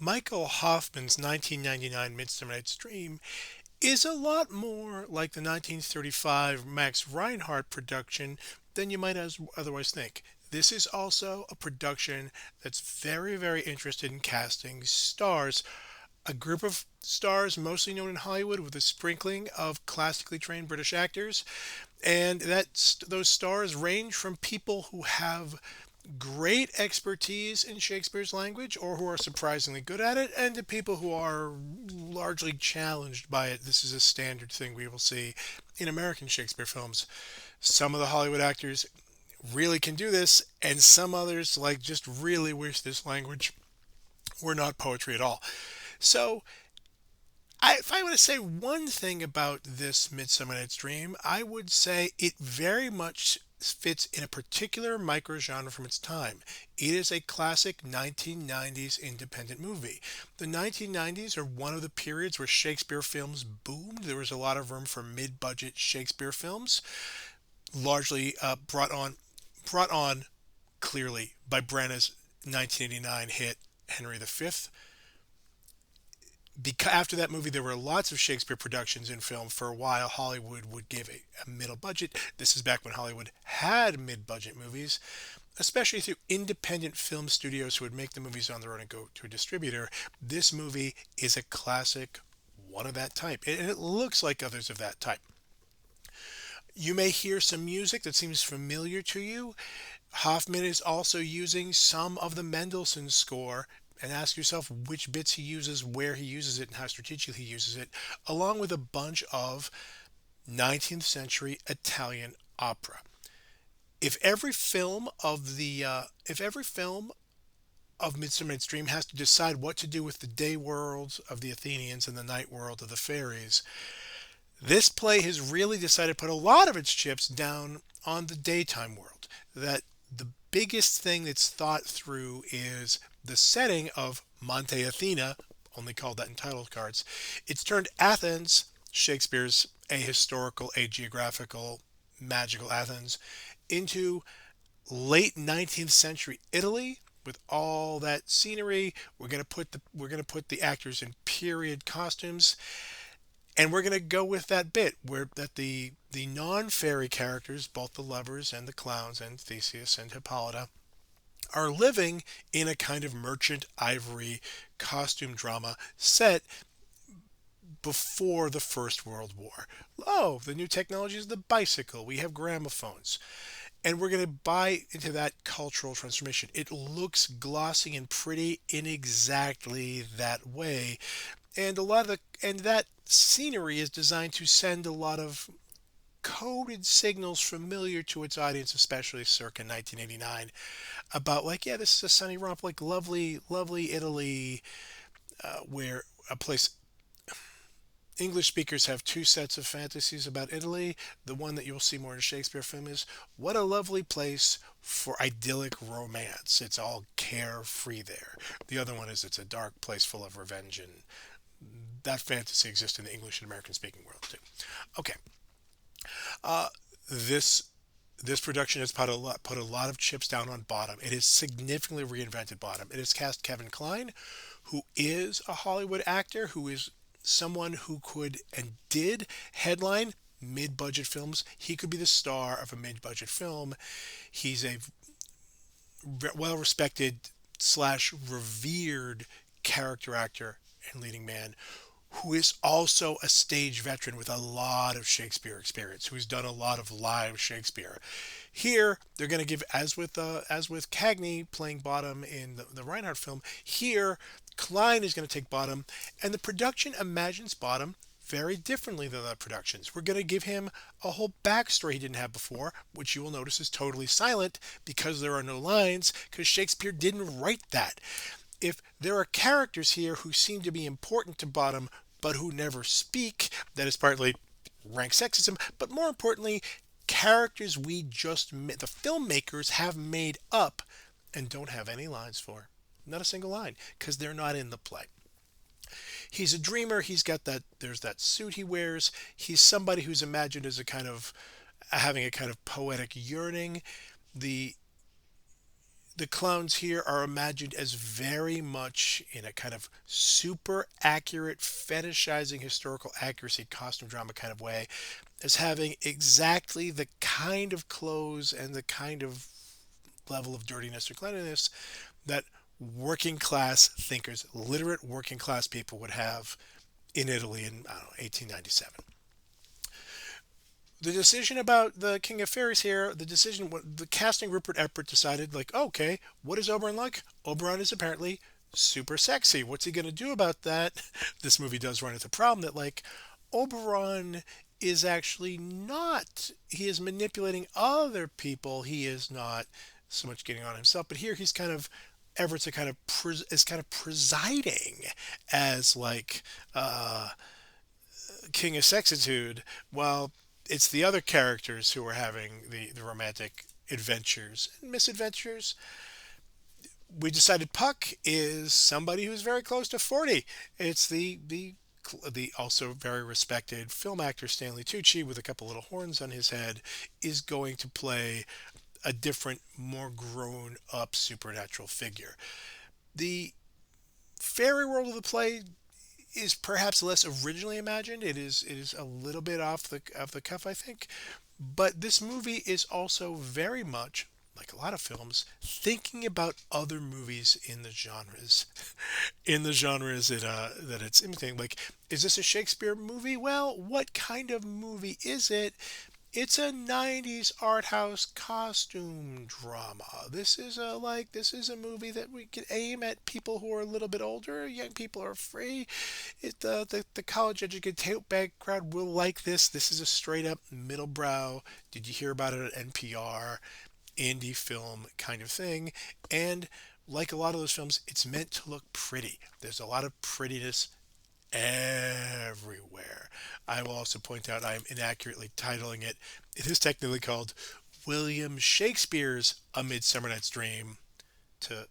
Michael Hoffman's 1999 Midsummer Night's Dream is a lot more like the 1935 Max Reinhardt production than you might otherwise think. This is also a production that's very, very interested in casting stars, a group of stars mostly known in Hollywood with a sprinkling of classically trained British actors. And those stars range from people who have great expertise in Shakespeare's language or who are surprisingly good at it, and to people who are largely challenged by it. This is a standard thing we will see in American Shakespeare films. Some of the Hollywood actors really can do this, and some others like just really wish this language were not poetry at all. So if I were to say one thing about this Midsummer Night's Dream, I would say it very much fits in a particular microgenre from its time. It is a classic 1990s independent movie. The 1990s are one of the periods where Shakespeare films boomed. There was a lot of room for mid-budget Shakespeare films, largely brought on clearly by Branagh's 1989 hit Henry V. Because after that movie, there were lots of Shakespeare productions in film. For a while, Hollywood would give a middle budget. This is back when Hollywood had mid-budget movies, especially through independent film studios who would make the movies on their own and go to a distributor. This movie is a classic one of that type, and it looks like others of that type. You may hear some music that seems familiar to you. Hoffman is also using some of the Mendelssohn score, and ask yourself which bits he uses, where he uses it, and how strategically he uses it, along with a bunch of 19th century Italian opera. If every film of Midsummer Night's Dream has to decide what to do with the day world of the Athenians and the night world of the fairies, this play has really decided to put a lot of its chips down on the daytime world. That the biggest thing that's thought through is the setting of Monte Athena, only called that in title cards. It's turned Athens, Shakespeare's ahistorical, ageographical, magical Athens, into late 19th century Italy with all that scenery. We're going to put the actors in period costumes, and we're going to go with that bit where that the non-fairy characters, both the lovers and the clowns and Theseus and Hippolyta, are living in a kind of merchant ivory costume drama set before the First World War. Oh, the new technology is the bicycle. We have gramophones. And we're going to buy into that cultural transformation. It looks glossy and pretty in exactly that way. And that scenery is designed to send a lot of coded signals familiar to its audience, especially circa 1989, about like, yeah, this is a sunny romp, like lovely, lovely Italy, where a place English speakers have two sets of fantasies about Italy. The one that you'll see more in a Shakespeare film is what a lovely place for idyllic romance. It's all carefree there. The other one is it's a dark place full of revenge, and that fantasy exists in the English and American speaking world too. Okay. Uh, this this production has put a lot of chips down on Bottom. It has significantly reinvented Bottom. It has cast Kevin Kline, who is a Hollywood actor, who is someone who could and did headline mid-budget films. He could be the star of a mid-budget film. He's a well-respected slash revered character actor and leading man who is also a stage veteran with a lot of Shakespeare experience, who's done a lot of live Shakespeare. Here, they're going to give, as with Cagney playing Bottom in the Reinhardt film. Here, Klein is going to take Bottom, and the production imagines Bottom very differently than the productions. We're going to give him a whole backstory he didn't have before, which you will notice is totally silent because there are no lines, because Shakespeare didn't write that. If there are characters here who seem to be important to Bottom but who never speak, that is partly rank sexism, but more importantly, characters the filmmakers have made up and don't have any lines for. Not a single line, because they're not in the play. He's a dreamer. There's that suit he wears. He's somebody who's imagined as a kind of having a kind of poetic yearning. The The clowns here are imagined as very much in a kind of super accurate, fetishizing historical accuracy costume drama kind of way, as having exactly the kind of clothes and the kind of level of dirtiness or cleanliness that working class thinkers, literate working class people would have in Italy in, I don't know, 1897. The decision about the King of Fairies here, the decision, the casting Rupert Everett decided, like, okay, what is Oberon like? Oberon is apparently super sexy. What's he going to do about that? This movie does run into the problem that, like, Oberon is actually not, he is manipulating other people. He is not so much getting on himself. But here he's kind of, Everett's a kind of, is kind of presiding as, like, King of Sexitude, while it's the other characters who are having the romantic adventures and misadventures. We decided Puck is somebody who's very close to 40. It's the also very respected film actor Stanley Tucci with a couple little horns on his head is going to play a different, more grown up supernatural figure. The fairy world of the play is perhaps less originally imagined. It is a little bit off the cuff, I think. But this movie is also very much like a lot of films thinking about other movies in the genres, in the genres that it's imitating. Like, is this a Shakespeare movie? Well, what kind of movie is it? It's a 90s art house costume drama. This is a movie that we could aim at people who are a little bit older. Young people are free. The college educated tape background will like this. This is a straight up middle brow. Did you hear about it at NPR? Indie film kind of thing. And like a lot of those films, it's meant to look pretty. There's a lot of prettiness everywhere. I will also point out I am inaccurately titling it. It is technically called William Shakespeare's A Midsummer Night's Dream, to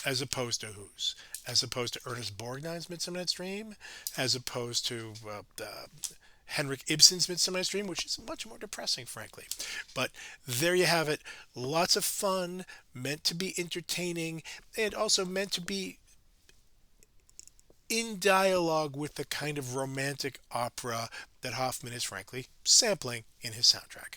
as opposed to whose? As opposed to Ernest Borgnine's Midsummer Night's Dream, as opposed to Henrik Ibsen's Midsummer Night's Dream, which is much more depressing, frankly. But there you have it. Lots of fun, meant to be entertaining, and also meant to be in dialogue with the kind of romantic opera that Hoffman is frankly sampling in his soundtrack.